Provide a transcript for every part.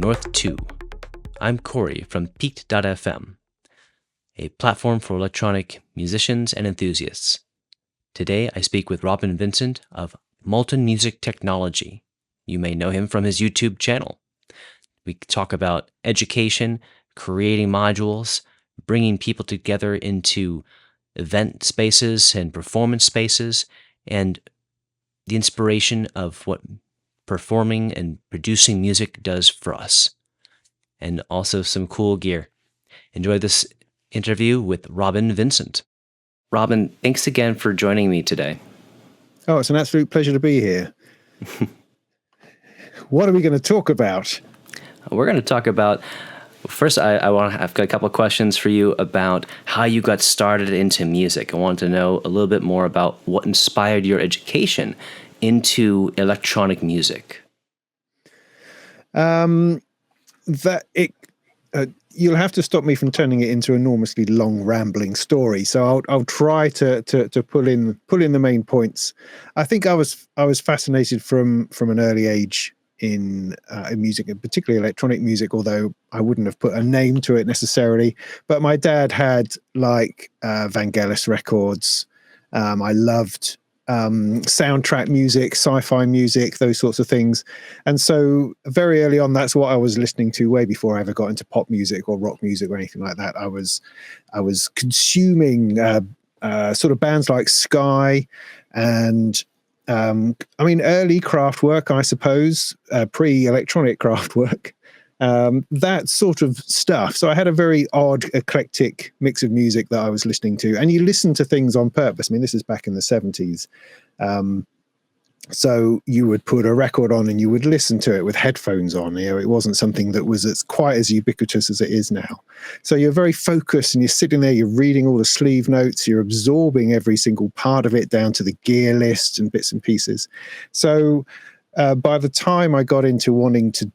North². I'm Corey from Piqued.fm, a platform for electronic musicians and enthusiasts. Today I speak with Vincent of Molten Music Technology. You may know him from his YouTube channel. We talk about education, creating modules, bringing people together into event spaces and performance spaces, and the inspiration of what performing and producing music does for us, and also some cool gear. Enjoy this interview with Vincent. Robin, thanks again for joining me today. Oh, it's an absolute pleasure to be here. What are we going to talk about? We're going to talk about, first, I've got a couple of questions for you about how you got started into music. I want to know a little bit more about what inspired your education into electronic music. You'll have to stop me from turning it into an enormously long, rambling story. So I'll try to pull in the main points. I think I was fascinated from an early age in music, and particularly electronic music, although I wouldn't have put a name to it necessarily. But my dad had Vangelis records. I loved soundtrack music, sci-fi music, those sorts of things. And so very early on, that's what I was listening to way before I ever got into pop music or rock music or anything like that. I was consuming sort of bands like Sky and early Kraftwerk, I suppose, pre-electronic Kraftwerk, that sort of stuff. So I had a very odd, eclectic mix of music that I was listening to. And you listen to things on purpose. I mean, this is back in the 70s. So you would put a record on and you would listen to it with headphones on. You know, it wasn't something that was quite as ubiquitous as it is now. So you're very focused and you're sitting there, you're reading all the sleeve notes, you're absorbing every single part of it down to the gear list and bits and pieces. So by the time I got into wanting to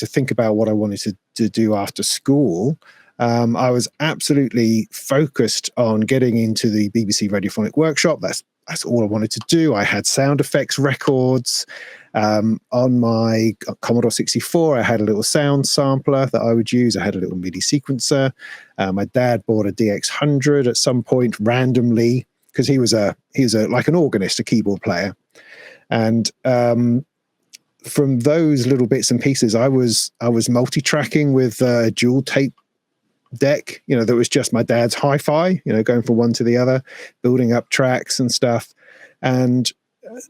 think about what I wanted to do after school, I was absolutely focused on getting into the BBC Radiophonic Workshop. That's all I wanted to do. I had sound effects records. On my Commodore 64, I had a little sound sampler that I would use. I had a little MIDI sequencer. My dad bought a DX100 at some point randomly because he was like an organist, a keyboard player. And from those little bits and pieces, I was multi-tracking with a dual tape deck, that was just my dad's hi-fi, going from one to the other, building up tracks and stuff. And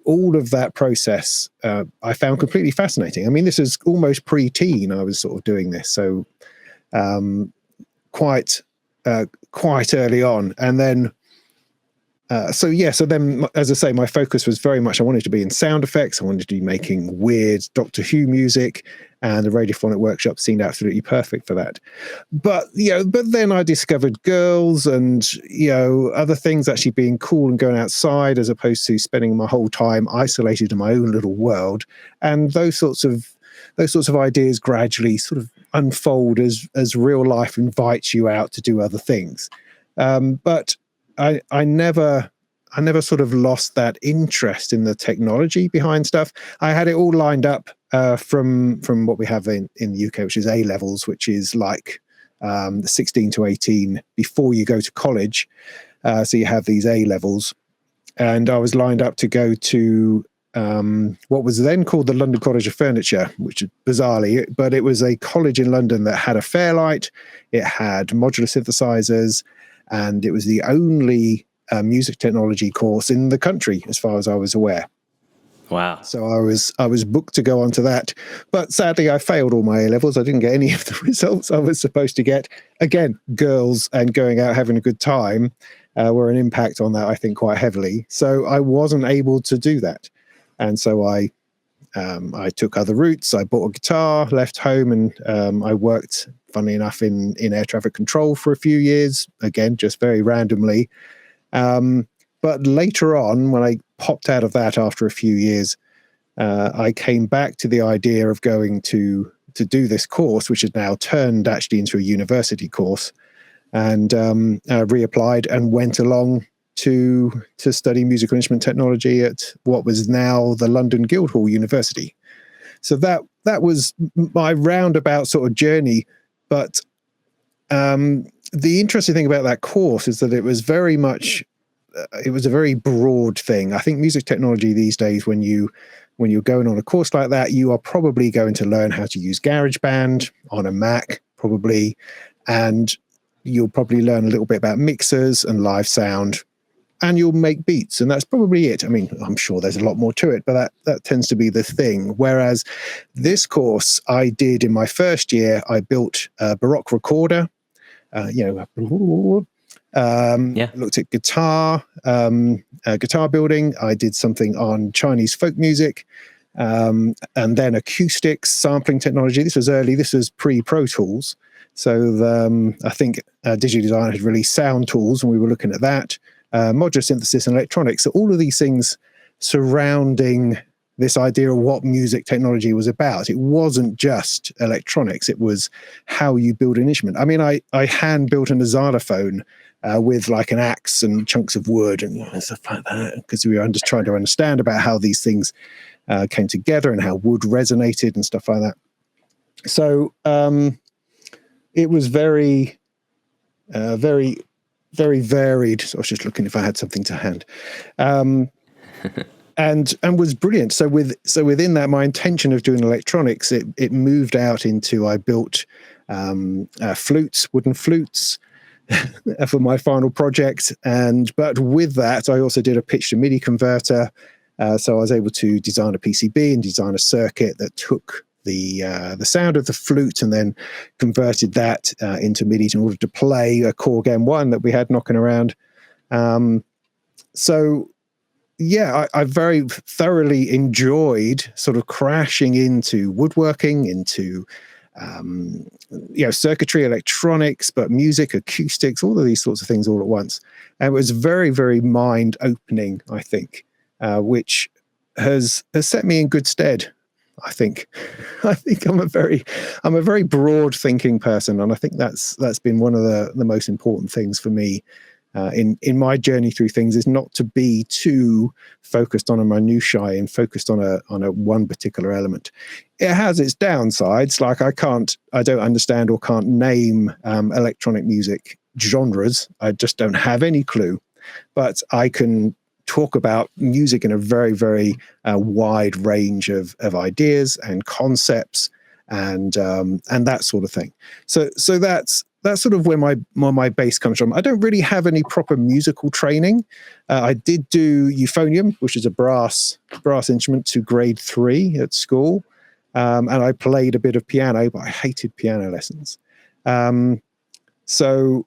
all of that process I found completely fascinating. I mean, this is almost pre-teen I was sort of doing this, so quite early on. And then so then, as I say, my focus was very much, I wanted to be in sound effects. I wanted to be making weird Doctor Who music, and the Radiophonic Workshop seemed absolutely perfect for that. But then I discovered girls and, other things, actually being cool and going outside as opposed to spending my whole time isolated in my own little world. And those sorts of ideas gradually sort of unfold as real life invites you out to do other things. But I never sort of lost that interest in the technology behind stuff. I had it all lined up from what we have in the UK, which is A levels, which is like 16 to 18 before you go to college. So you have these A levels, and I was lined up to go to what was then called the London College of Furniture, which is bizarrely, but it was a college in London that had a Fairlight, it had modular synthesizers, and it was the only music technology course in the country, as far as I was aware. Wow! So I was booked to go onto that, but sadly I failed all my A levels. I didn't get any of the results I was supposed to get. Again, girls and going out having a good time were an impact on that, I think, quite heavily. So I wasn't able to do that, and so I took other routes. I bought a guitar, left home, and I worked, funnily enough, in air traffic control for a few years, again, just very randomly. But later on, when I popped out of that after a few years, I came back to the idea of going to do this course, which had now turned actually into a university course, and reapplied and went along to study musical instrument technology at what was now the London Guildhall University. So that that was my roundabout sort of journey. But the interesting thing about that course is that it was very much, it was a very broad thing. I think music technology these days, when you're going on a course like that, you are probably going to learn how to use GarageBand on a Mac, probably, and you'll probably learn a little bit about mixers and live sound, and you'll make beats, and that's probably it. I mean, I'm sure there's a lot more to it, but that tends to be the thing. Whereas this course I did in my first year, I built a Baroque recorder, looked at guitar building. I did something on Chinese folk music, and then acoustics, sampling technology. This was early. This was pre-Pro Tools. So I think Digital Design had released sound tools, and we were looking at that. Modular synthesis and electronics. So all of these things surrounding this idea of what music technology was about. It wasn't just electronics. It was how you build an instrument. I mean, I hand built an xylophone with like an axe and chunks of wood and stuff like that, because we were just trying to understand about how these things came together and how wood resonated and stuff like that. So it was very varied. So I was just looking if I had something to hand. And was brilliant. So within that, my intention of doing electronics, it moved out into, I built flutes, wooden flutes, for my final project. But with that, I also did a pitch to MIDI converter. So I was able to design a PCB and design a circuit that took the sound of the flute and then converted that into MIDI in order to play a Korg M1 that we had knocking around. So yeah, I very thoroughly enjoyed sort of crashing into woodworking, into circuitry, electronics, but music, acoustics, all of these sorts of things all at once. And it was very, very mind opening, I think, which has set me in good stead. I think I'm a very broad thinking person, and I think that's been one of the most important things for me in my journey through things, is not to be too focused on a minutiae and focused on a one particular element. It has its downsides, like I don't understand or can't name electronic music genres. I just don't have any clue, but I can talk about music in a very, very wide range of ideas and concepts and that sort of thing. So that's sort of where my base comes from. I don't really have any proper musical training. I did do euphonium, which is a brass instrument, to grade 3 at school, and I played a bit of piano, but I hated piano lessons. So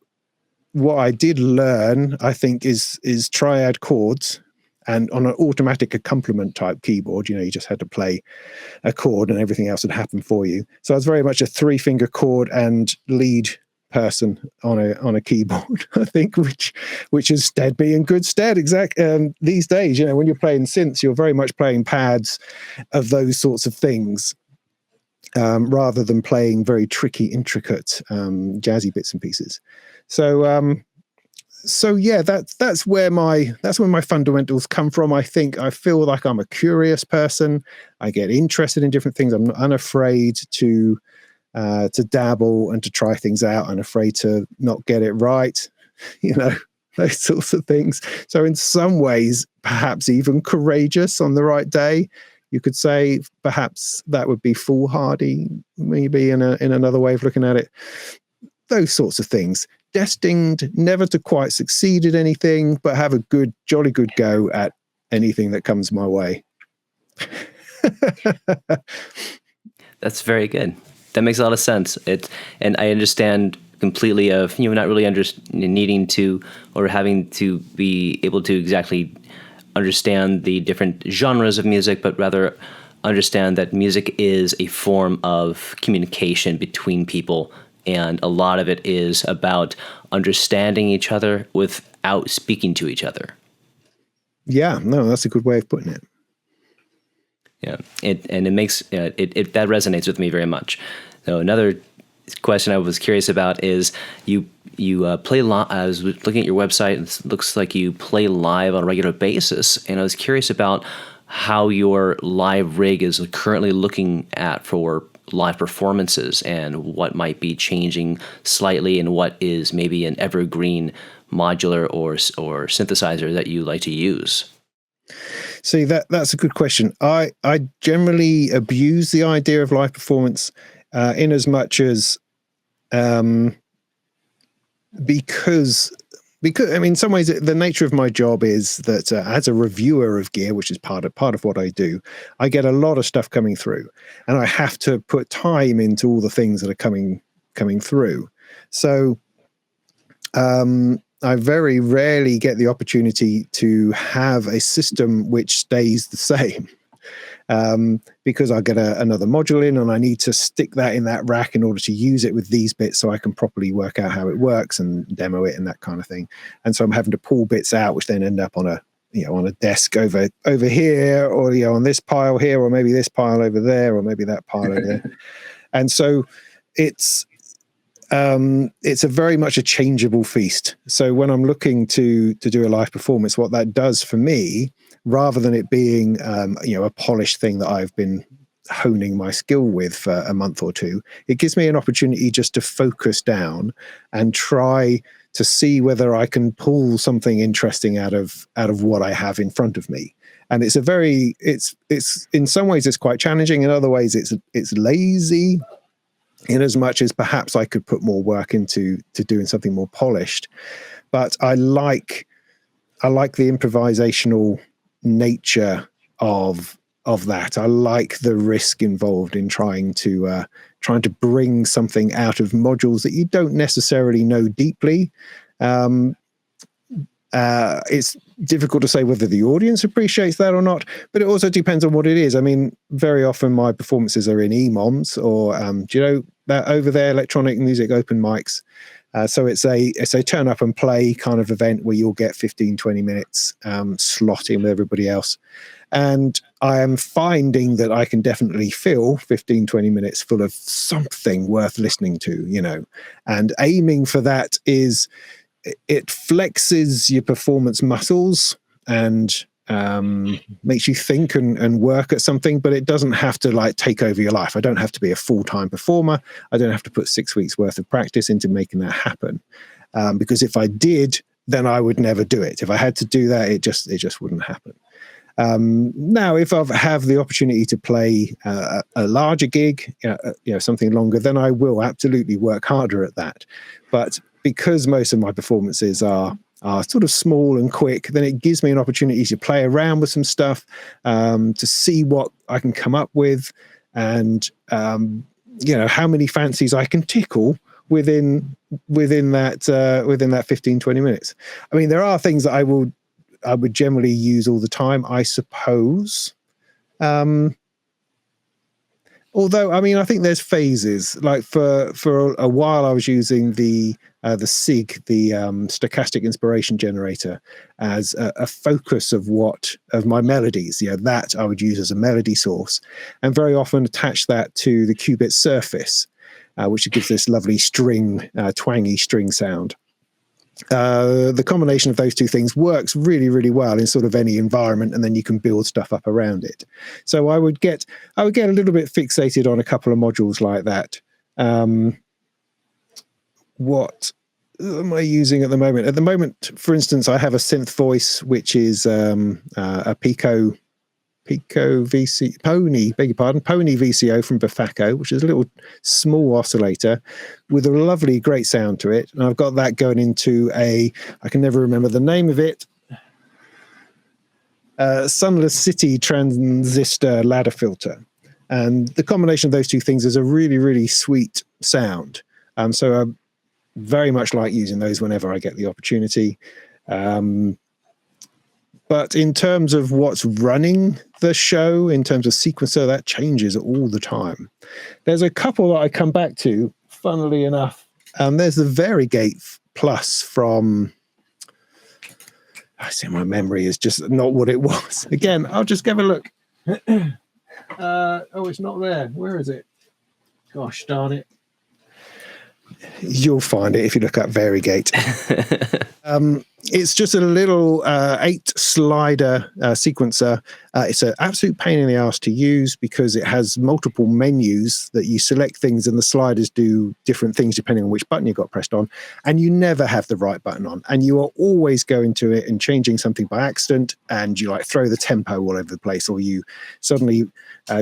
what I did learn, I think, is triad chords, and on an automatic accompaniment type keyboard, you just had to play a chord and everything else would happen for you. So I was very much a 3-finger chord and lead person on a keyboard, I think, which has stead me in good stead. These days, when you're playing synths, you're very much playing pads of those sorts of things, rather than playing very tricky, intricate, jazzy bits and pieces. So yeah, that's where my fundamentals come from. I think I feel like I'm a curious person. I get interested in different things. I'm not unafraid to dabble and to try things out, and afraid to not get it right, those sorts of things. So in some ways, perhaps even courageous on the right day. You could say perhaps that would be foolhardy, maybe in another way of looking at it. Those sorts of things. Destined never to quite succeed at anything, but have a jolly good go at anything that comes my way. That's very good. That makes a lot of sense. And I understand completely of not really needing to or having to be able to exactly understand the different genres of music, but rather understand that music is a form of communication between people. And a lot of it is about understanding each other without speaking to each other. Yeah, no, that's a good way of putting it. Yeah, it makes that resonates with me very much. So another question I was curious about is you play live. I was looking at your website, and it looks like you play live on a regular basis, and I was curious about how your live rig is currently looking at for live performances and what might be changing slightly and what is maybe an evergreen modular or synthesizer that you like to use? See, that's a good question. I generally abuse the idea of live performance in as much as because I mean, in some ways, the nature of my job is that as a reviewer of gear, which is part of what I do, I get a lot of stuff coming through, and I have to put time into all the things that are coming through. So I very rarely get the opportunity to have a system which stays the same. Because I get another module in and I need to stick that in that rack in order to use it with these bits so I can properly work out how it works and demo it and that kind of thing. And so I'm having to pull bits out, which then end up on a desk over here, or on this pile here, or maybe this pile over there, or maybe that pile over there. And so it's a very much a changeable feast. So when I'm looking to do a live performance, what that does for me, rather than it being a polished thing that I've been honing my skill with for a month or two, it gives me an opportunity just to focus down and try to see whether I can pull something interesting out of what I have in front of me. And it's in some ways it's quite challenging, in other ways it's lazy, in as much as perhaps I could put more work into doing something more polished. But I like the improvisational nature of that. I like the risk involved in trying to bring something out of modules that you don't necessarily know deeply. It's difficult to say whether the audience appreciates that or not, but it also depends on what it is. I mean, very often my performances are in EMOMs or, that over there, electronic music open mics. So it's a turn up and play kind of event where you'll get 15, 20 minutes slot in with everybody else. And I am finding that I can definitely fill 15, 20 minutes full of something worth listening to, and aiming for that is it flexes your performance muscles and makes you think and work at something, but it doesn't have to take over your life. I don't have to be a full-time performer. I don't have to put 6 weeks worth of practice into making that happen. Because if I did, then I would never do it. If I had to do that, it just wouldn't happen. Now, if I have the opportunity to play a larger gig, something longer, then I will absolutely work harder at that. But because most of my performances are sort of small and quick, then it gives me an opportunity to play around with some stuff, to see what I can come up with, and how many fancies I can tickle within that 15, 20 minutes. I mean, there are things that I would generally use all the time, I suppose. Although, I mean, I think there's phases. Like for a while, I was using the SIG, the stochastic inspiration generator, as a focus of my melodies. That I would use as a melody source, and very often attach that to the qubit surface, which gives this lovely twangy string sound. The combination of those two things works really, really well in sort of any environment, and then you can build stuff up around it. So I would get a little bit fixated on a couple of modules like that. What am I using at the moment? At the moment, for instance, I have a synth voice, which is a Pico VC Pony VCO from Bafako, which is a little small oscillator with a lovely, great sound to it. And I've got that going into I can never remember the name of it, Sunless City transistor ladder filter. And the combination of those two things is a really, really sweet sound. So I very much like using those whenever I get the opportunity. But in terms of what's running the show, in terms of sequencer, that changes all the time. There's a couple that I come back to, funnily enough. There's the Variegate Plus from... I see my memory is just not what it was. Again, I'll just give a look. It's not there. Where is it? Gosh darn it. You'll find it if you look up Variegate. It's just a little 8-slider sequencer. It's an absolute pain in the ass to use because it has multiple menus that you select things and the sliders do different things depending on which button you got pressed on. And you never have the right button on. And you are always going to it and changing something by accident, and you like throw the tempo all over the place, or you suddenly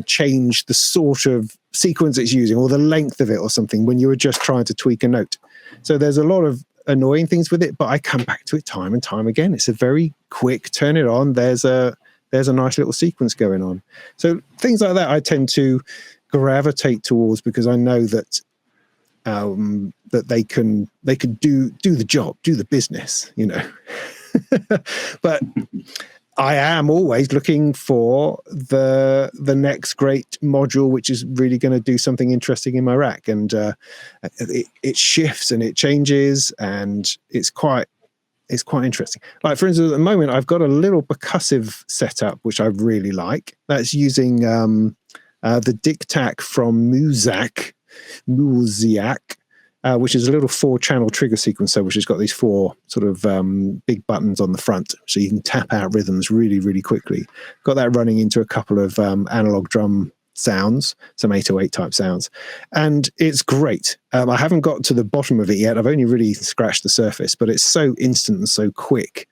change the sort of sequence it's using or the length of it or something when you were just trying to tweak a note. So there's a lot of annoying things with it, but I come back to it time and time again. It's a very quick turn it on. There's a nice little sequence going on. So things like that I tend to gravitate towards because I know that that they can do the job, do the business, you know. But I am always looking for the next great module, which is really going to do something interesting in my rack. And it shifts and it changes, and it's quite interesting. Like, for instance, at the moment, I've got a little percussive setup, which I really like. That's using the Dictac from Muzak, which is a little 4-channel trigger sequencer, which has got these 4 sort of big buttons on the front, so you can tap out rhythms really, really quickly. Got that running into a couple of analog drum sounds, some 808 type sounds, and it's great. I haven't got to the bottom of it yet. I've only really scratched the surface, but it's so instant and so quick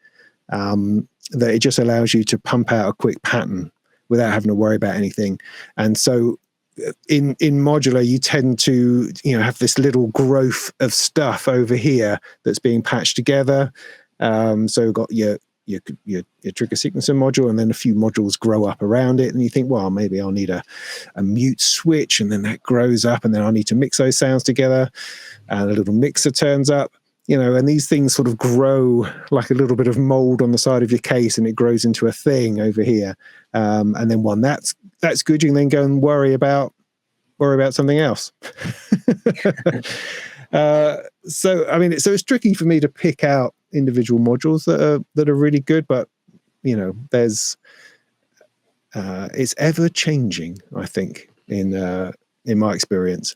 that it just allows you to pump out a quick pattern without having to worry about anything. And so in modular, you tend to, you know, have this little growth of stuff over here that's being patched together. So we've got your trigger sequencer module, and then a few modules grow up around it, and you think, well, maybe I'll need a mute switch, and then that grows up, and then I'll need to mix those sounds together, and a little mixer turns up, you know, and these things sort of grow like a little bit of mold on the side of your case, and it grows into a thing over here. And then one that's good, you can then go and worry about something else. So I mean, so it's tricky for me to pick out individual modules that are really good, but you know, there's it's ever changing, I think, in my experience.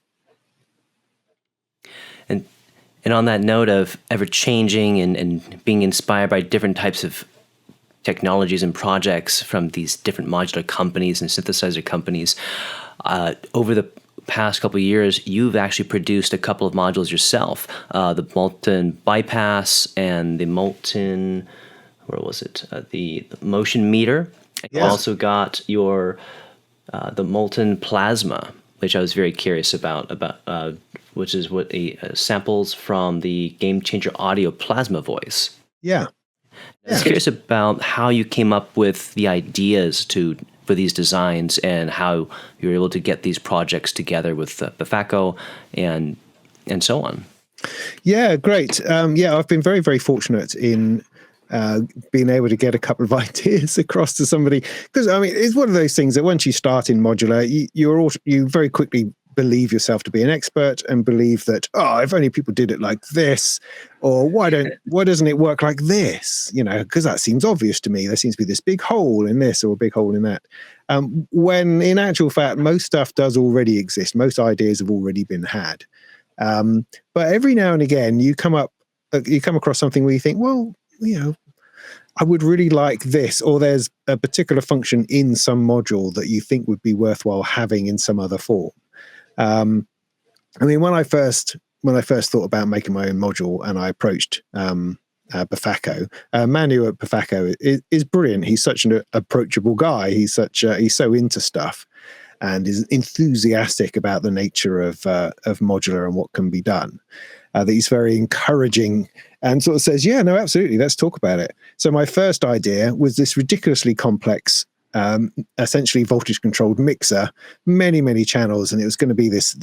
And on that note of ever changing and being inspired by different types of technologies and projects from these different modular companies and synthesizer companies, over the past couple of years, you've actually produced a couple of modules yourself, the Molten bypass and the Molten, where was it? The motion meter. Yes. You also got your the Molten plasma, which I was very curious about which is what samples from the Game Changer Audio Plasma voice. Yeah. I was curious about how you came up with the ideas for these designs and how you were able to get these projects together with Bafako and so on. Yeah, great. I've been very, very fortunate in being able to get a couple of ideas across to somebody, because I mean, it's one of those things that once you start in modular, you very quickly believe yourself to be an expert and believe that, oh, if only people did it like this, or why doesn't it work like this? You know, because that seems obvious to me. There seems to be this big hole in this or a big hole in that. When in actual fact, most stuff does already exist. Most ideas have already been had. But every now and again, you come across something where you think, well, you know, I would really like this, or there's a particular function in some module that you think would be worthwhile having in some other form. I mean, when I first thought about making my own module, and I approached Bafako, Manu at Bafako is brilliant. He's such an approachable guy. He's so into stuff, and is enthusiastic about the nature of modular and what can be done. That he's very encouraging and sort of says, yeah, no, absolutely, let's talk about it. So my first idea was this ridiculously complex, essentially voltage controlled mixer, many channels, and it was going to be this,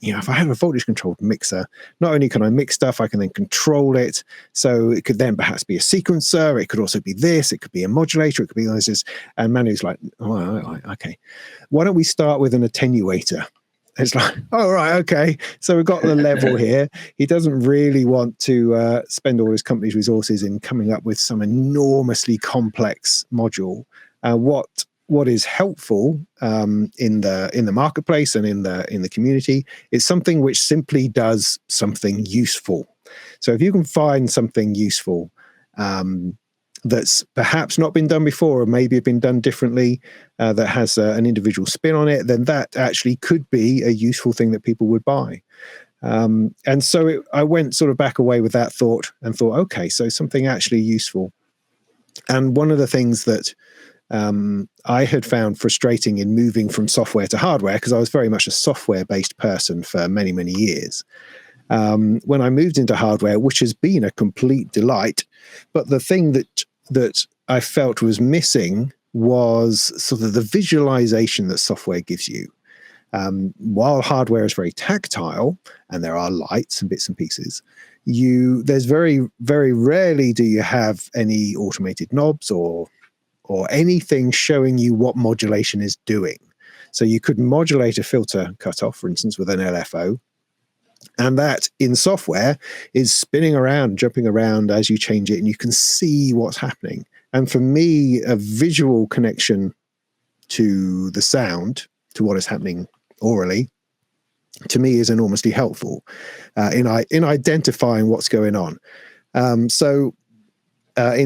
you know, if I have a voltage controlled mixer, not only can I mix stuff, I can then control it. So it could then perhaps be a sequencer, it could also be this, it could be a modulator, it could be this. And Manu's like, oh, okay, why don't we start with an attenuator? It's like, oh, right, okay. So we've got the level here. He doesn't really want to spend all his company's resources in coming up with some enormously complex module. What is helpful in the marketplace and in the community is something which simply does something useful. So if you can find something useful that's perhaps not been done before, or maybe been done differently, that has an individual spin on it, then that actually could be a useful thing that people would buy. And so I went sort of back away with that thought and thought, okay, so something actually useful. And one of the things that I had found frustrating in moving from software to hardware, because I was very much a software-based person for many, many years. When I moved into hardware, which has been a complete delight, but the thing that I felt was missing was sort of the visualization that software gives you. While hardware is very tactile and there are lights and bits and pieces, there's very, very rarely do you have any automated knobs or anything showing you what modulation is doing. So you could modulate a filter cutoff, for instance, with an LFO, and that in software is spinning around, jumping around as you change it, and you can see what's happening. And for me, a visual connection to the sound, to what is happening orally, to me is enormously helpful in identifying what's going on. In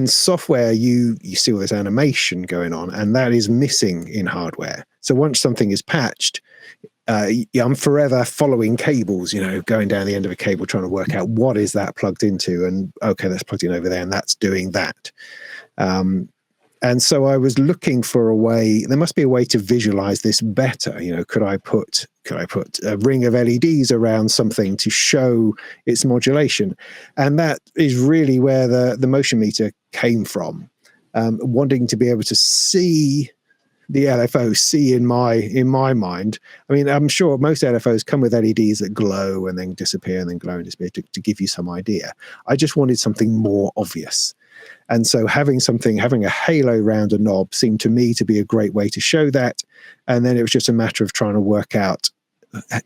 software, you see all this animation going on, and that is missing in hardware. So once something is patched, I'm forever following cables, going down the end of a cable, trying to work out what is that plugged into, and okay, that's plugged in over there, and that's doing that. And so I was looking for a way. There must be a way to visualize this better. Could I put a ring of LEDs around something to show its modulation? And that is really where the motion meter came from. Wanting to be able to see the LFO, see in my mind. I mean, I'm sure most LFOs come with LEDs that glow and then disappear and then glow and disappear to give you some idea. I just wanted something more obvious. And so having a halo around a knob seemed to me to be a great way to show that. And then it was just a matter of trying to work out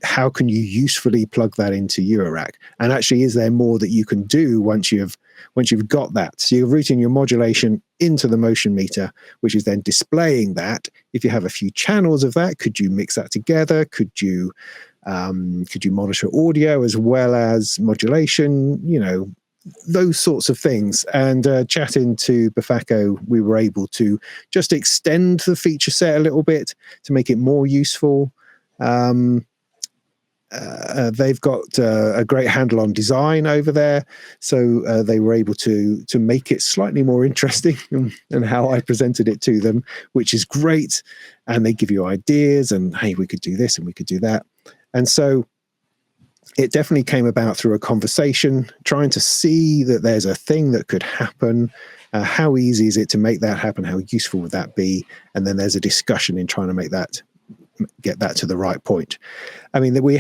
how can you usefully plug that into Eurorack. And actually, is there more that you can do once you've got that? So you're routing your modulation into the motion meter, which is then displaying that. If you have a few channels of that, could you mix that together? Could you monitor audio as well as modulation? Those sorts of things. And chatting to Bafako, we were able to just extend the feature set a little bit to make it more useful. They've got a great handle on design over there, so they were able to make it slightly more interesting than how I presented it to them, which is great. And they give you ideas and, hey, we could do this and we could do that. And so it definitely came about through a conversation, trying to see that there's a thing that could happen. How easy is it to make that happen? How useful would that be? And then there's a discussion in trying to get that to the right point. I mean, we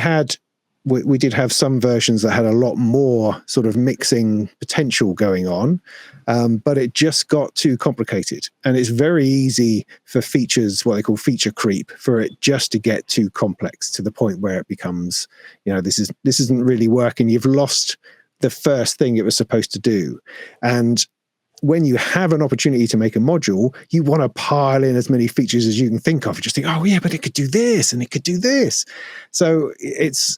did have some versions that had a lot more sort of mixing potential going on, but it just got too complicated. And it's very easy for features, what they call feature creep, for it just to get too complex to the point where it becomes, this isn't really working. You've lost the first thing it was supposed to do. And when you have an opportunity to make a module, you want to pile in as many features as you can think of. You just think, oh yeah, but it could do this and it could do this. So it's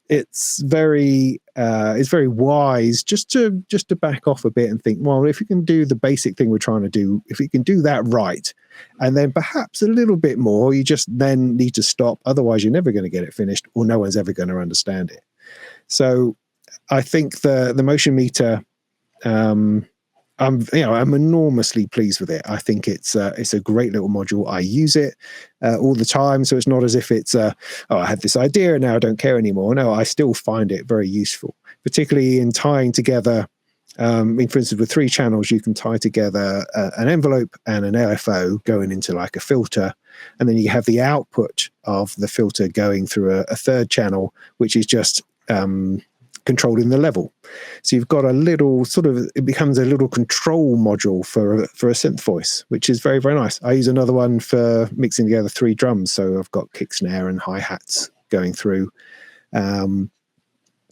very wise just to back off a bit and think, well, if you can do the basic thing we're trying to do, if we can do that right, and then perhaps a little bit more, you just then need to stop. Otherwise, you're never going to get it finished, or no one's ever going to understand it. So I think the motion meter. I'm enormously pleased with it. I think it's a great little module. I use it all the time, so it's not as if it's I had this idea and now I don't care anymore. No, I still find it very useful, particularly in tying together. For instance, with 3 channels, you can tie together an envelope and an LFO going into like a filter, and then you have the output of the filter going through a third channel, which is just controlling the level. So you've got a little it becomes a little control module for a synth voice, which is very, very nice. I use another one for mixing together 3 drums. So I've got kick, snare and hi-hats going through. And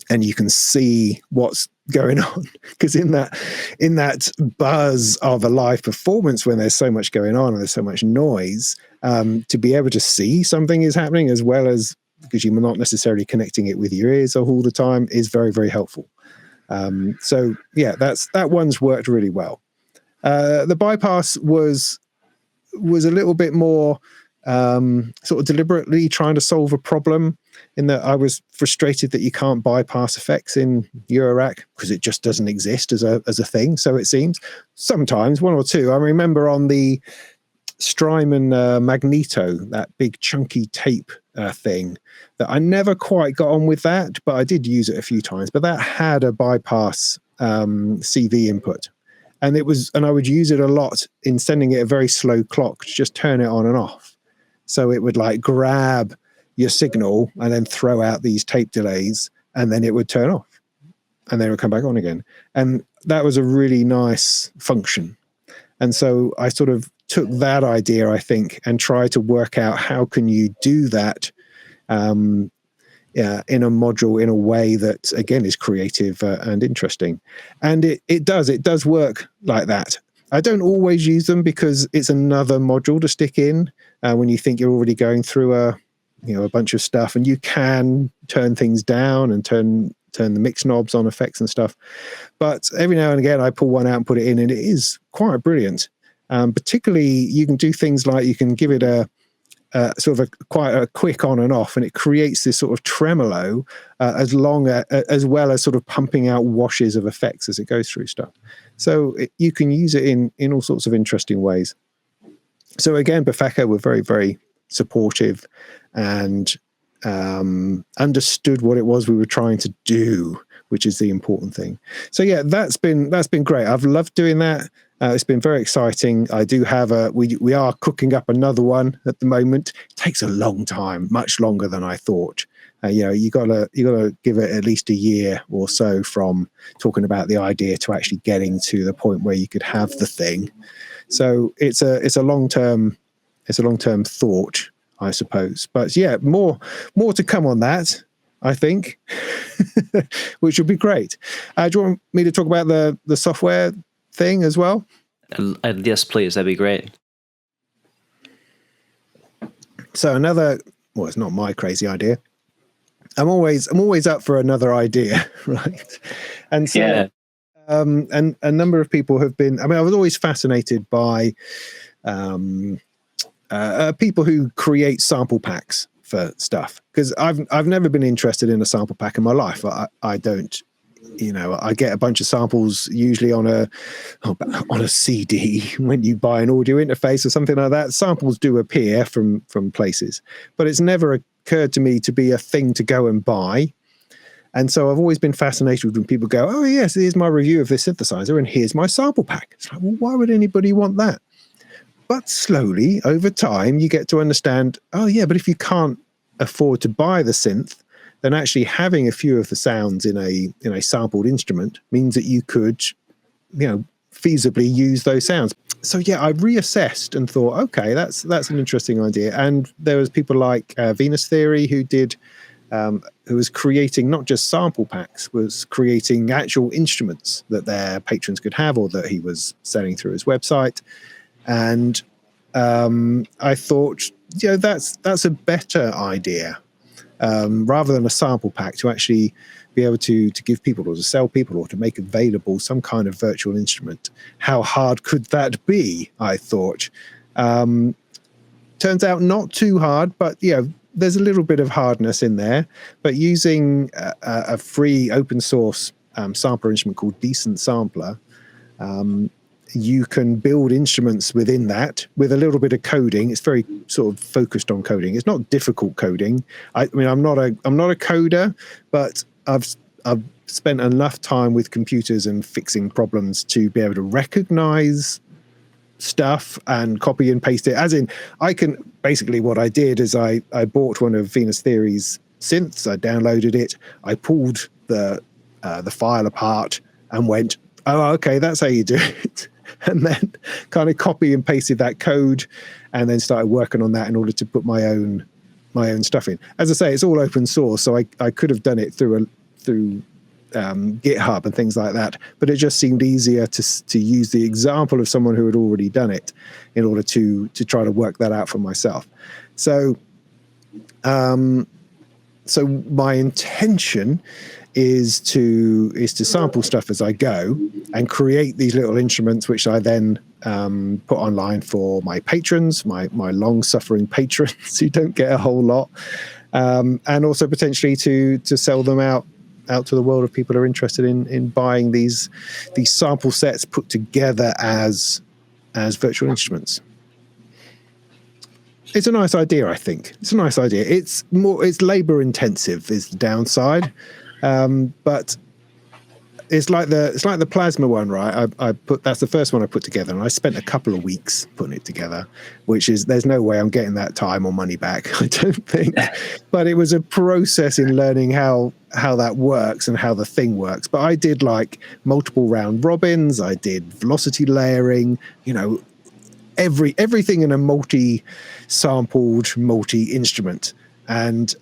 you can see what's going on, because in that buzz of a live performance, when there's so much going on and there's so much noise, to be able to see something is happening, as well as because you're not necessarily connecting it with your ears all the time, is very, very helpful. So yeah, that one's worked really well. The bypass was a little bit more sort of deliberately trying to solve a problem, in that I was frustrated that you can't bypass effects in Eurorack because it just doesn't exist as a thing. So it seems sometimes one or two. I remember on the Strymon Magneto, that big chunky tape thing, that I never quite got on with that, but I did use it a few times. But that had a bypass CV input. And I would use it a lot in sending it a very slow clock to just turn it on and off. So it would like grab your signal and then throw out these tape delays, and then it would turn off and then it would come back on again. And that was a really nice function. And so I sort of took that idea, I think, and tried to work out how can you do that in a module in a way that, again, is creative and interesting. And it does work like that. I don't always use them because it's another module to stick in when you think you're already going through a bunch of stuff, and you can turn things down and turn the mix knobs on effects and stuff. But every now and again, I pull one out and put it in, and it is quite brilliant. Particularly, you can do things like you can give it a sort of quite a quick on and off, and it creates this sort of tremolo as well as sort of pumping out washes of effects as it goes through stuff. So you can use it in all sorts of interesting ways. So again, Befeka were very, very supportive and understood what it was we were trying to do, which is the important thing. So yeah, that's been great. I've loved doing that. It's been very exciting. I do have we are cooking up another one at the moment. It takes a long time, much longer than I thought. You gotta give it at least a year or so from talking about the idea to actually getting to the point where you could have the thing. So it's a long term thought, I suppose. But yeah, more to come on that, I think, which would be great. Do you want me to talk about the software thing as well? Yes, please. That'd be great. So it's not my crazy idea. I'm always up for another idea, right? And so, yeah. And a number of people have been. I mean, I was always fascinated by people who create sample packs for stuff, because I've never been interested in a sample pack in my life. I don't. I get a bunch of samples usually on a CD when you buy an audio interface or something like that. Samples do appear from places, but it's never occurred to me to be a thing to go and buy. And so I've always been fascinated when people go, oh yes, here's my review of this synthesizer and here's my sample pack. It's like, well, why would anybody want that? But slowly over time you get to understand, oh yeah, but if you can't afford to buy the synth, then actually having a few of the sounds in a sampled instrument means that you could, feasibly use those sounds. So yeah, I reassessed and thought, okay, that's an interesting idea. And there was people like Venus Theory who was creating not just sample packs, was creating actual instruments that their patrons could have, or that he was selling through his website. And I thought, that's a better idea. Rather than a sample pack, to actually be able to give people, or to sell people, or to make available some kind of virtual instrument. How hard could that be, I thought. Turns out not too hard, but there's a little bit of hardness in there. But using a free open source sampler instrument called Decent Sampler, you can build instruments within that with a little bit of coding. It's very sort of focused on coding. It's not difficult coding. I mean, I'm not a coder, but I've spent enough time with computers and fixing problems to be able to recognize stuff and copy and paste it. As in, what I did is I bought one of Venus Theory's synths. I downloaded it. I pulled the file apart and went, oh, okay, that's how you do it. And then kind of copy and pasted that code, and then started working on that in order to put my own stuff in. As I say, it's all open source, so I could have done it through GitHub and things like that, but it just seemed easier to use the example of someone who had already done it in order to try to work that out for myself. So my intention is to sample stuff as I go and create these little instruments, which I then put online for my patrons, my long-suffering patrons who don't get a whole lot, and also potentially to sell them out to the world of people who are interested in buying these sample sets put together as virtual instruments. It's a nice idea, I think. It's a nice idea. It's labor intensive is the downside. But it's like the plasma one, right? That's the first one I put together, and I spent a couple of weeks putting it together, which is, there's no way I'm getting that time or money back, I don't think. But it was a process in learning how that works and how the thing works. But I did like multiple round robins, I did velocity layering, everything in a multi-sampled, multi-instrument. And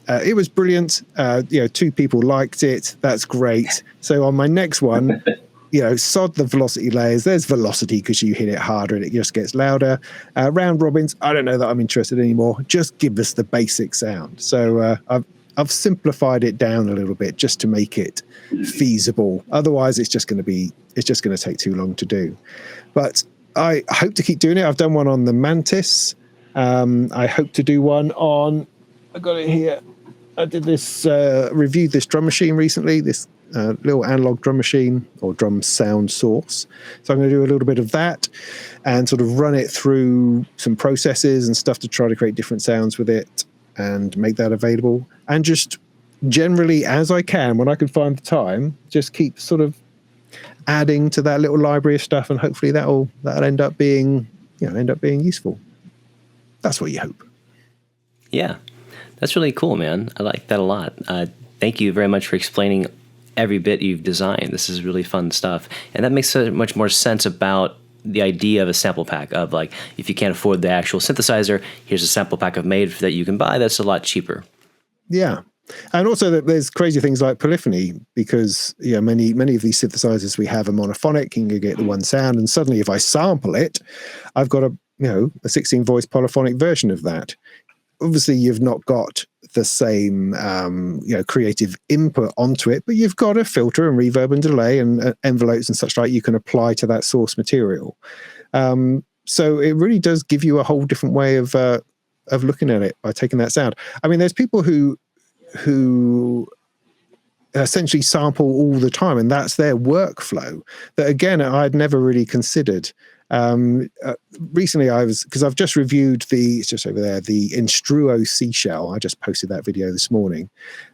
it was brilliant. 2 people liked it. That's great. So on my next one, sod the velocity layers. There's velocity because you hit it harder and it just gets louder. Round robins, I don't know that I'm interested anymore. Just give us the basic sound. So I've simplified it down a little bit just to make it feasible. Otherwise, it's just going to take too long to do. But I hope to keep doing it. I've done one on the Mantis. I hope to do one on, I got it here. I did this, reviewed this drum machine recently, this little analog drum machine or drum sound source. So I'm going to do a little bit of that and sort of run it through some processes and stuff to try to create different sounds with it and make that available. And just generally, as I can, when I can find the time, just keep sort of adding to that little library of stuff, and hopefully that'll end up being useful. That's what you hope. Yeah. That's really cool, man. I like that a lot. Thank you very much for explaining every bit you've designed. This is really fun stuff. And that makes so much more sense about the idea of a sample pack of, like, if you can't afford the actual synthesizer, here's a sample pack I've made that you can buy that's a lot cheaper. Yeah. And also there's crazy things like polyphony, because many of these synthesizers we have are monophonic, and you get the one sound, and suddenly if I sample it, I've got a 16 voice polyphonic version of that. Obviously, you've not got the same creative input onto it, but you've got a filter and reverb and delay and envelopes and such like you can apply to that source material. So it really does give you a whole different way of looking at it by taking that sound. I mean, there's people who essentially sample all the time, and that's their workflow. That again, I'd never really considered. Recently because I've just reviewed it's just over there, the Instruo Seashell. I just posted that video this morning,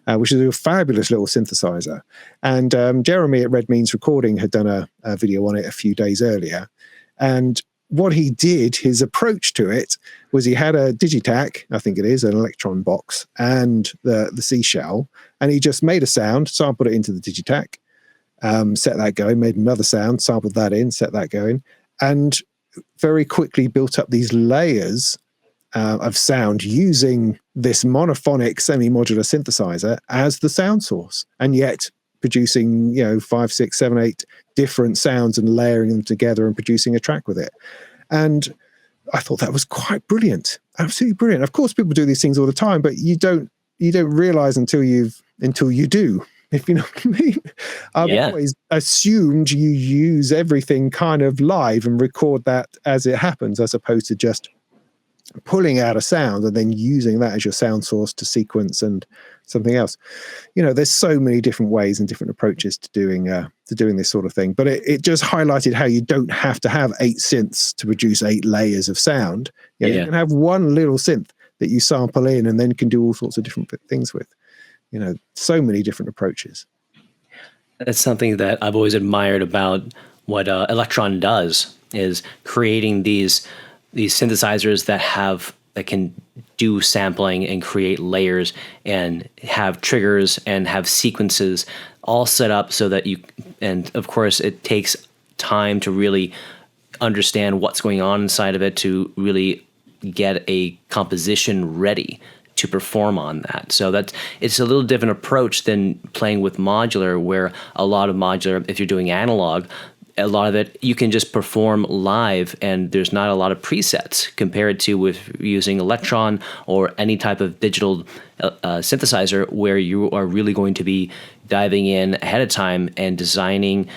which is a fabulous little synthesizer. And Jeremy at Red Means Recording had done a video on it a few days earlier. And what he did, his approach to it, was he had a Digitac, I think it is, an electron box, and the Seashell, and he just made a sound, sampled it into the Digitac, set that going, made another sound, sampled that in, set that going, and very quickly built up these layers of sound using this monophonic semi-modular synthesizer as the sound source, and yet producing 5, 6, 7, 8 different sounds and layering them together and producing a track with it. And I thought that was quite brilliant, absolutely brilliant. Of course, people do these things all the time, but you don't realize until you do. If you know what I mean. I've always assumed you use everything kind of live and record that as it happens, as opposed to just pulling out a sound and then using that as your sound source to sequence and something else. There's so many different ways and different approaches to doing this sort of thing. But it just highlighted how you don't have to have 8 synths to produce 8 layers of sound. You can have one little synth that you sample in and then can do all sorts of different things with. So many different approaches. That's something that I've always admired about what Electron does, is creating these synthesizers that can do sampling and create layers and have triggers and have sequences all set up so that and of course it takes time to really understand what's going on inside of it to really get a composition ready to perform on that. So it's a little different approach than playing with modular, where a lot of modular, if you're doing analog, a lot of it you can just perform live, and there's not a lot of presets compared to with using Electron or any type of digital synthesizer, where you are really going to be diving in ahead of time and designing,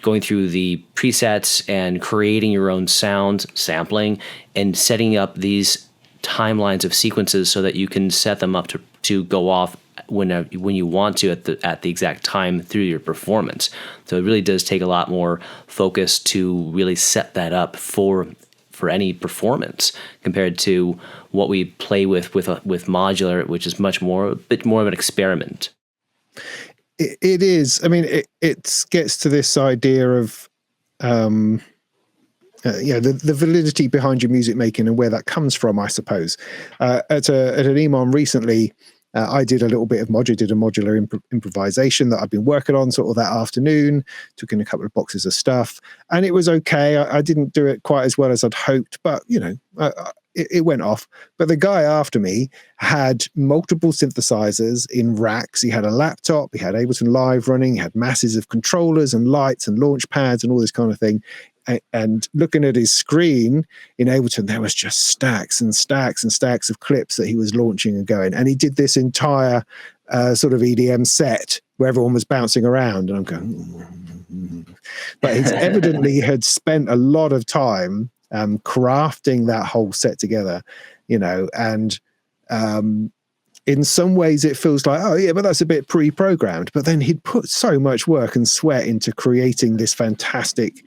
going through the presets and creating your own sound, sampling, and setting up these timelines of sequences so that you can set them up to go off when you want to at the exact time through your performance. So it really does take a lot more focus to really set that up for any performance compared to what we play with modular, which is a bit more of an experiment. It is. I mean, it gets to this idea of the validity behind your music making and where that comes from, I suppose. At an EMON recently, I did a little bit of modular improvisation that I've been working on sort of that afternoon, took in a couple of boxes of stuff, and it was okay. I didn't do it quite as well as I'd hoped, but it went off. But the guy after me had multiple synthesizers in racks. He had a laptop, he had Ableton Live running, he had masses of controllers and lights and launch pads and all this kind of thing. And looking at his screen in Ableton, there was just stacks and stacks and stacks of clips that he was launching and going. And he did this entire sort of EDM set where everyone was bouncing around. And I'm going, but he's evidently had spent a lot of time crafting that whole set together, and in some ways it feels like, oh yeah, but that's a bit pre-programmed. But then he'd put so much work and sweat into creating this fantastic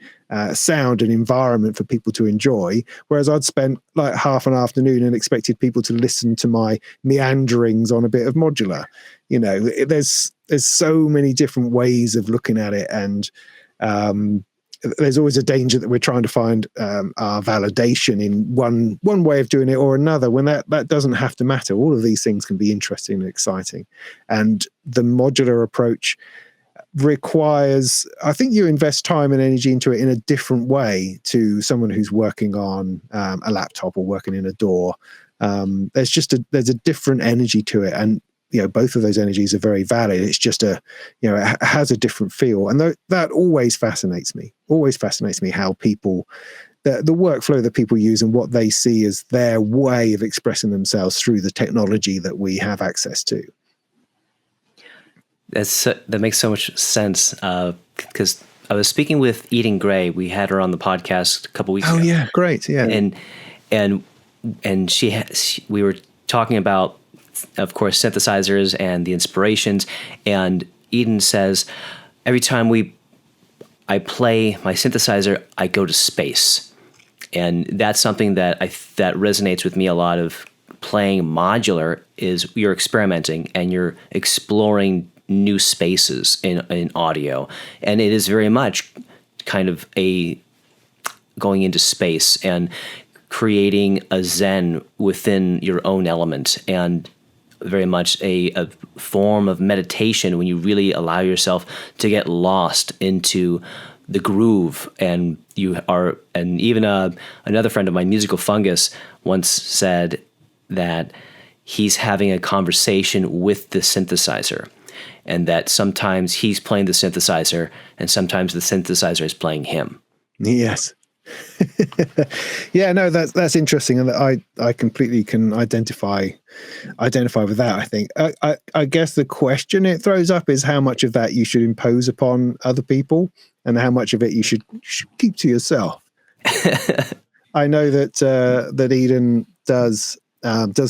sound and environment for people to enjoy, whereas I'd spent like half an afternoon and expected people to listen to my meanderings on a bit of modular. There's so many different ways of looking at it, and there's always a danger that we're trying to find our validation in one way of doing it or another, when that doesn't have to matter. All of these things can be interesting and exciting, and the modular approach requires, I think, you invest time and energy into it in a different way to someone who's working on a laptop or working in a DAW. There's a different energy to it, and both of those energies are very valid. It's just it has a different feel, and that always fascinates me. Always fascinates me how people, the workflow that people use and what they see as their way of expressing themselves through the technology that we have access to. That makes so much sense, because I was speaking with Eden Gray. We had her on the podcast a couple weeks ago. Oh yeah, great, yeah. And we were talking about, of course, synthesizers and the inspirations. And Eden says, every time I play my synthesizer, I go to space, and that's something that that resonates with me a lot. Of playing modular is you're experimenting and you're exploring new spaces in audio, and it is very much kind of a going into space and creating a zen within your own element, and very much a form of meditation when you really allow yourself to get lost into the groove. And even another friend of mine, Musical Fungus, once said that he's having a conversation with the synthesizer, and that sometimes he's playing the synthesizer and sometimes the synthesizer is playing him. Yes. Yeah, no, that's interesting, and I completely can identify with that. I think I guess the question it throws up is how much of that you should impose upon other people and how much of it you should keep to yourself. I know that Eden does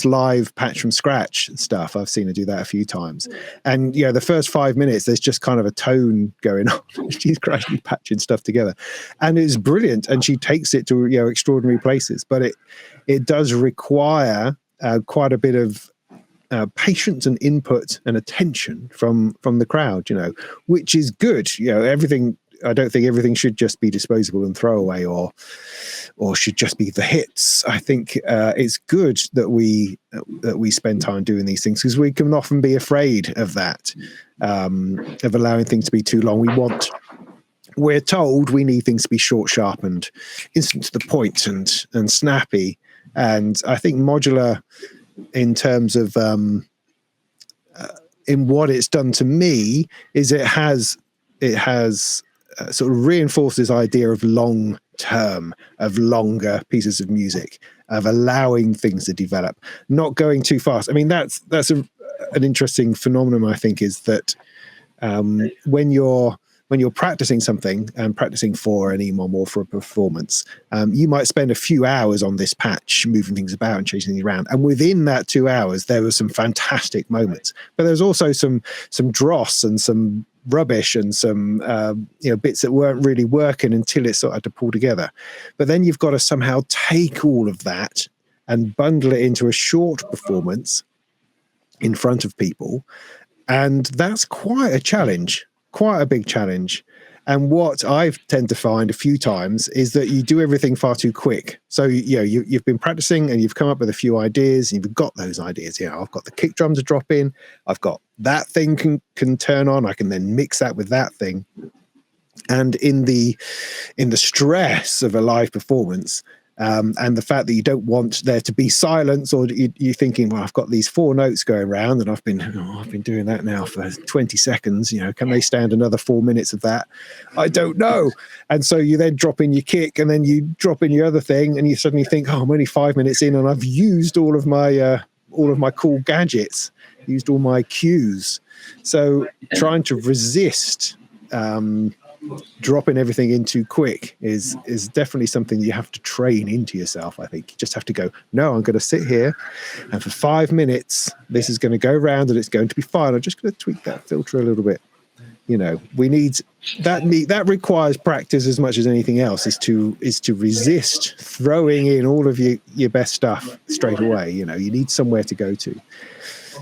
live patch from scratch stuff. I've seen her do that a few times, and the first 5 minutes there's just kind of a tone going on. She's gradually patching stuff together, and it's brilliant, and she takes it to extraordinary places. But it does require quite a bit of patience and input and attention from the crowd, which is good. Everything, I don't think everything should just be disposable and throwaway, or should just be the hits. I think it's good that we spend time doing these things, because we can often be afraid of that, of allowing things to be too long. We're told we need things to be short, sharp, and instant to the point, and snappy. And I think modular, in terms of in what it's done to me, is it has sort of reinforce this idea of long term, of longer pieces of music, of allowing things to develop, not going too fast. I mean, that's an interesting phenomenon, I think, is that when you're practicing something and practicing for an EMOM or for a performance, you might spend a few hours on this patch, moving things about and changing things around. And within that 2 hours, there were some fantastic moments, but there's also some dross and some rubbish and some bits that weren't really working until it started to pull together. But then you've got to somehow take all of that and bundle it into a short performance in front of people, and that's quite a challenge. Quite a big challenge. And what I've tend to find a few times is that you do everything far too quick. So you've been practicing and you've come up with a few ideas, and you've got those ideas. I've got the kick drum to drop in, I've got that thing can turn on, I can then mix that with that thing. And in the stress of a live performance, and the fact that you don't want there to be silence, or you're thinking, well, I've got these 4 notes going around and I've been doing that now for 20 seconds, can they stand another 4 minutes of that? I don't know. And so you then drop in your kick, and then you drop in your other thing, and you suddenly think, oh, I'm only 5 minutes in and I've used all of my cool gadgets, used all my cues. So trying to resist dropping everything in too quick is definitely something you have to train into yourself. I think you just have to go, no, I'm going to sit here, and for 5 minutes this is going to go round and it's going to be fine. I'm just going to tweak that filter a little bit. We need that requires practice as much as anything else, is to resist throwing in all of your best stuff straight away. You need somewhere to go to.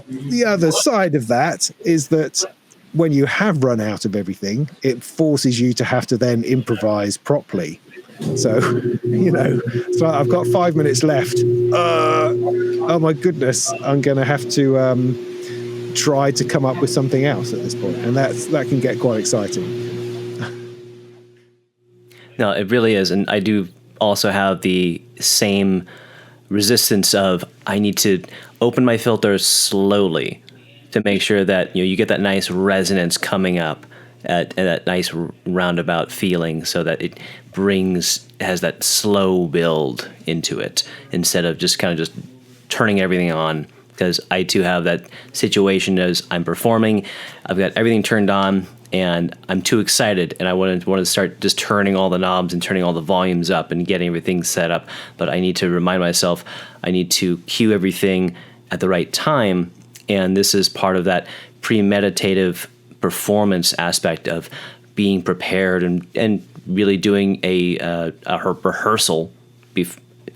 The other side of that is that when you have run out of everything, it forces you to have to then improvise properly. So, so I've got 5 minutes left. Oh my goodness, I'm going to have to try to come up with something else at this point, and that can get quite exciting. No, it really is, and I do also have the same resistance of I need to open my filter slowly to make sure that you get that nice resonance coming up at that nice roundabout feeling, so that it has that slow build into it, instead of just kind of just turning everything on. Because I too have that situation as I'm performing, I've got everything turned on and I'm too excited, and I want to start just turning all the knobs and turning all the volumes up and getting everything set up. But I need to remind myself I need to cue everything at the right time. And this is part of that premeditative performance aspect of being prepared and really doing a rehearsal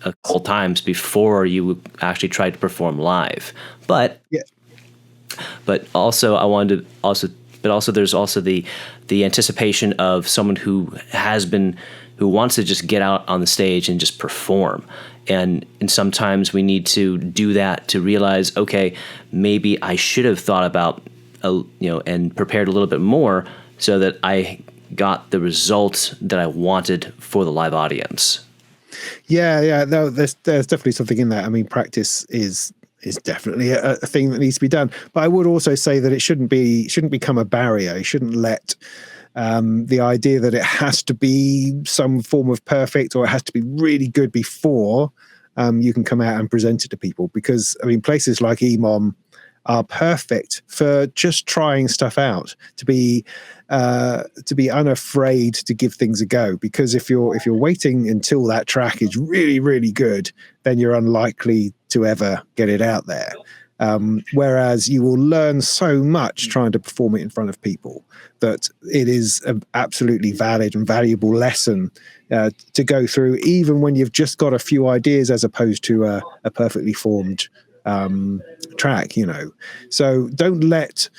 a couple times before you actually try to perform live. But also there's also the anticipation of someone who wants to just get out on the stage and just perform. And sometimes we need to do that to realize, okay, maybe I should have thought about, and prepared a little bit more so that I got the results that I wanted for the live audience. Yeah. No, there's definitely something in that. I mean, practice is definitely a thing that needs to be done. But I would also say that it shouldn't become a barrier. You shouldn't let the idea that it has to be some form of perfect, or it has to be really good before you can come out and present it to people. Because I mean, places like EMOM are perfect for just trying stuff out, to be unafraid to give things a go. Because if you're waiting until that track is really, really good, then you're unlikely to ever get it out there. Whereas you will learn so much trying to perform it in front of people that it is an absolutely valid and valuable lesson to go through, even when you've just got a few ideas as opposed to a perfectly formed track. So don't let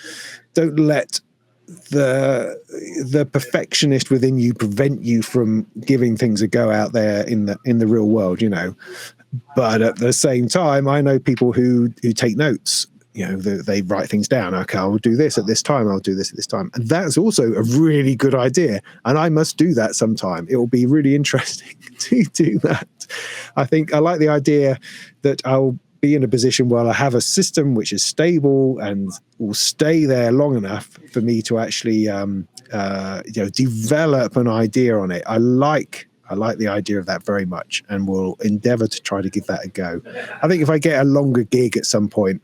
the perfectionist within you prevent you from giving things a go out there in the real world. But at the same time, I know people who take notes. They write things down. Okay, I'll do this at this time. I'll do this at this time. And that's also a really good idea. And I must do that sometime. It will be really interesting to do that. I think I like the idea that I'll be in a position where I have a system which is stable and will stay there long enough for me to actually develop an idea on it. I like the idea of that very much, and will endeavor to try to give that a go. I think if I get a longer gig at some point,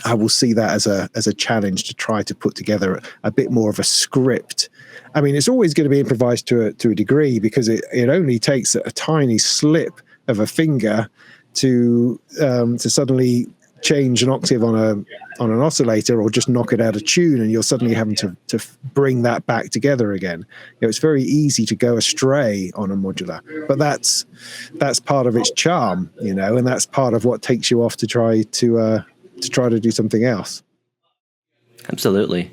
I will see that as a challenge to try to put together a bit more of a script. I mean, it's always going to be improvised to a degree, because it only takes a tiny slip of a finger to suddenly change an octave on an oscillator, or just knock it out of tune, and you're suddenly having to bring that back together again. It's very easy to go astray on a modular, but that's part of its charm, and that's part of what takes you off to try to do something else. Absolutely.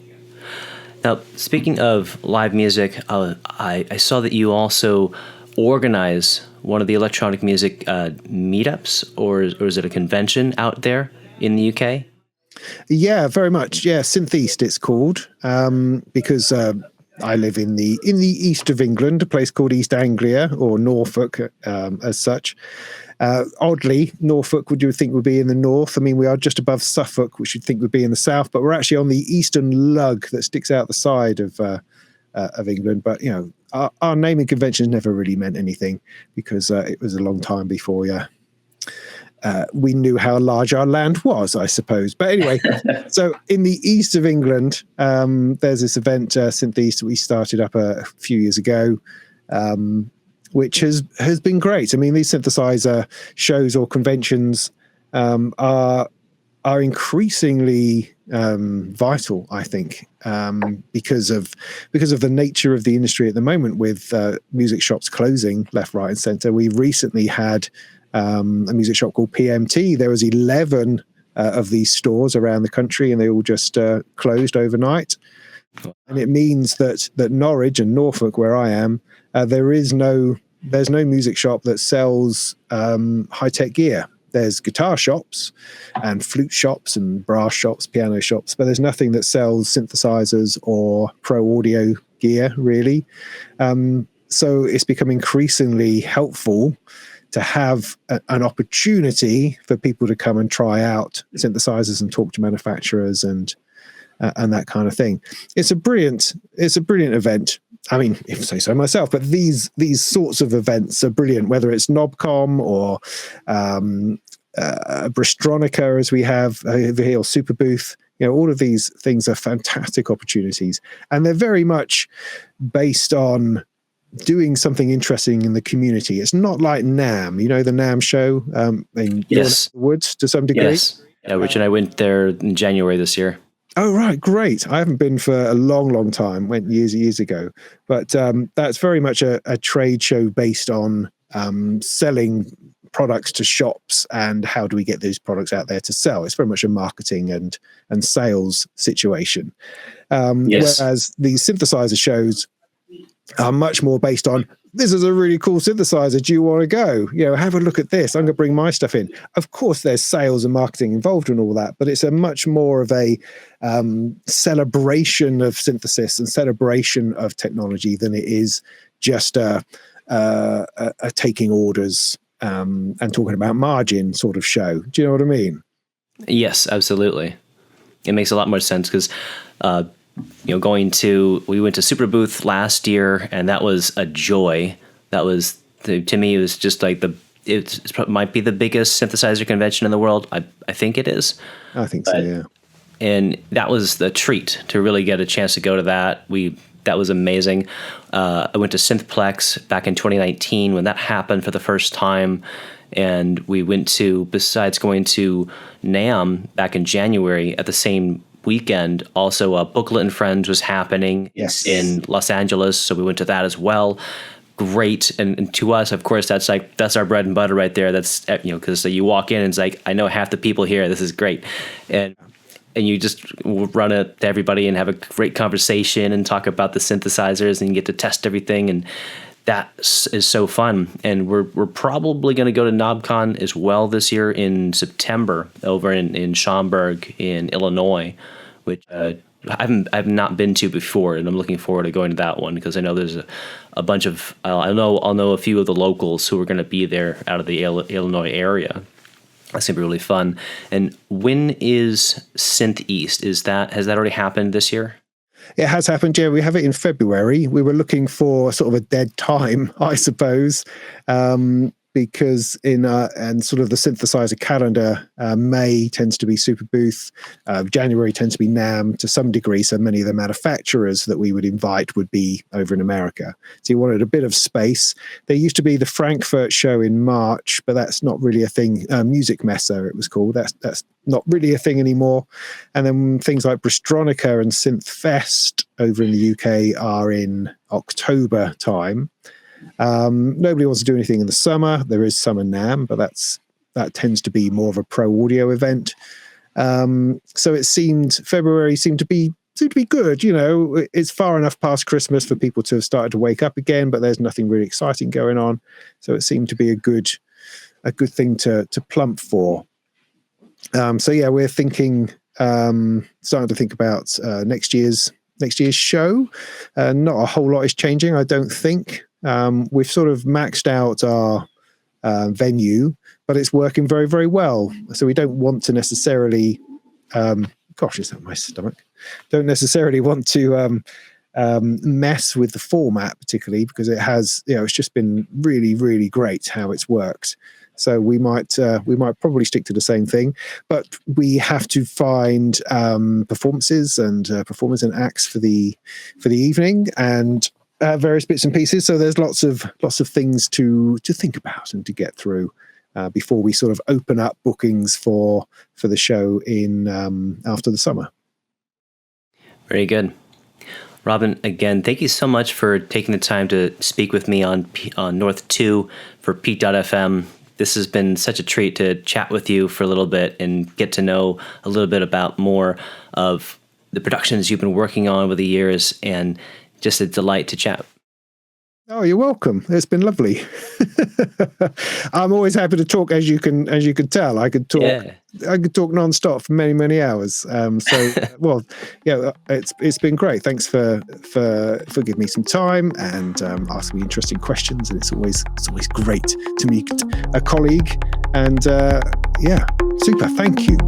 Now, speaking of live music, I saw that you also organize one of the electronic music meetups, or is it a convention out there in the UK? Yeah, very much. Yeah, Synth East it's called, because I live in the east of England, a place called East Anglia, or Norfolk as such. Oddly, Norfolk would you think would be in the north. I mean, we are just above Suffolk, which you'd think would be in the south, but we're actually on the eastern lug that sticks out the side of England. But our naming conventions never really meant anything, because it was a long time before we knew how large our land was, I suppose. But anyway, so in the east of England, there's this event, Synth East, that we started up a few years ago, which has been great. I mean, these synthesizer shows or conventions are increasingly vital, I think, because of the nature of the industry at the moment, with music shops closing left, right, and centre. We recently had a music shop called PMT. There was 11 of these stores around the country, and they all just closed overnight. And it means that Norwich and Norfolk, where I am, there's no music shop that sells high-tech gear. There's guitar shops and flute shops and brass shops, piano shops, but there's nothing that sells synthesizers or pro audio gear, really. So it's become increasingly helpful to have an opportunity for people to come and try out synthesizers and talk to manufacturers and that kind of thing. It's a brilliant event. I mean, if I say so myself, but these sorts of events are brilliant, whether it's Knobcom or Bristronica, as we have over here, or Super Booth. All of these things are fantastic opportunities, and they're very much based on doing something interesting in the community. It's not like NAMM, the NAMM show in Yes. the woods to some degree. Yes. Yeah, Rich and I went there in January this year. Oh, right. Great. I haven't been for a long, long time. Went years ago. But that's very much a trade show based on selling products to shops, and how do we get those products out there to sell. It's very much a marketing and sales situation. Yes. Whereas these synthesizer shows are much more based on, this is a really cool synthesizer. Do you want to go? Have a look at this. I'm going to bring my stuff in. Of course, there's sales and marketing involved in all that, but it's a much more of a celebration of synthesis and celebration of technology than it is just a taking orders and talking about margin sort of show. Do you know what I mean? Yes, absolutely. It makes a lot more sense, because we went to Super Booth last year, and that was a joy. That was, to me, it was just like it might be the biggest synthesizer convention in the world. I think it is. I think so, yeah. And that was the treat to really get a chance to go to that. That was amazing. I went to Synthplex back in 2019 when that happened for the first time. And we went to, besides going to NAMM back in January, at the same weekend, also Booklet and Friends was happening in Los Angeles. So we went to that as well. Great. And to us, of course, that's our bread and butter right there. That's, because you walk in and it's like, I know half the people here. This is great. And you just run it to everybody and have a great conversation and talk about the synthesizers, and you get to test everything. And that is so fun. And we're probably going to go to KnobCon as well this year in September over in Schaumburg in Illinois, which I've not been to before, and I'm looking forward to going to that one, because I know there's a bunch of I'll know a few of the locals who are going to be there out of the Illinois area. That's gonna be really fun. And when is Synth East? Has that already happened this year? It has happened, yeah. We have it in February. We were looking for sort of a dead time, I suppose, because and sort of the synthesizer calendar, May tends to be Superbooth, January tends to be NAMM to some degree. So many of the manufacturers that we would invite would be over in America. So you wanted a bit of space. There used to be the Frankfurt show in March, but that's not really a thing. Music Messe, it was called. That's not really a thing anymore. And then things like Brystronica and Synth Fest over in the UK are in October time. Nobody wants to do anything in the summer. There is Summer NAMM, but that tends to be more of a pro audio event. So February seemed to be good. You know, it's far enough past Christmas for people to have started to wake up again, but there's nothing really exciting going on. So it seemed to be a good thing to plump for. So yeah, we're thinking, starting to think about next year's show. Not a whole lot is changing, I don't think. We've sort of maxed out our venue, but it's working very, very well. So we don't want to necessarily, gosh, is that my stomach? Don't necessarily want to mess with the format particularly, because it has, it's just been really, really great how it's worked. So we might probably stick to the same thing, but we have to find performances and performers and acts for the evening and various bits and pieces. So there's lots of things to think about and to get through before we sort of open up bookings for the show in after the summer. Very good. Robin, again, thank you so much for taking the time to speak with me on North² for Piqued.fm. This has been such a treat to chat with you for a little bit and get to know a little bit about more of the productions you've been working on over the years, and just a delight to chat. Oh, you're welcome. It's been lovely. I'm always happy to talk, as you can tell. I could talk. Yeah. I could talk nonstop for many, many hours. Well, yeah, it's been great. Thanks for giving me some time and asking me interesting questions. And it's always great to meet a colleague. And yeah, super. Thank you.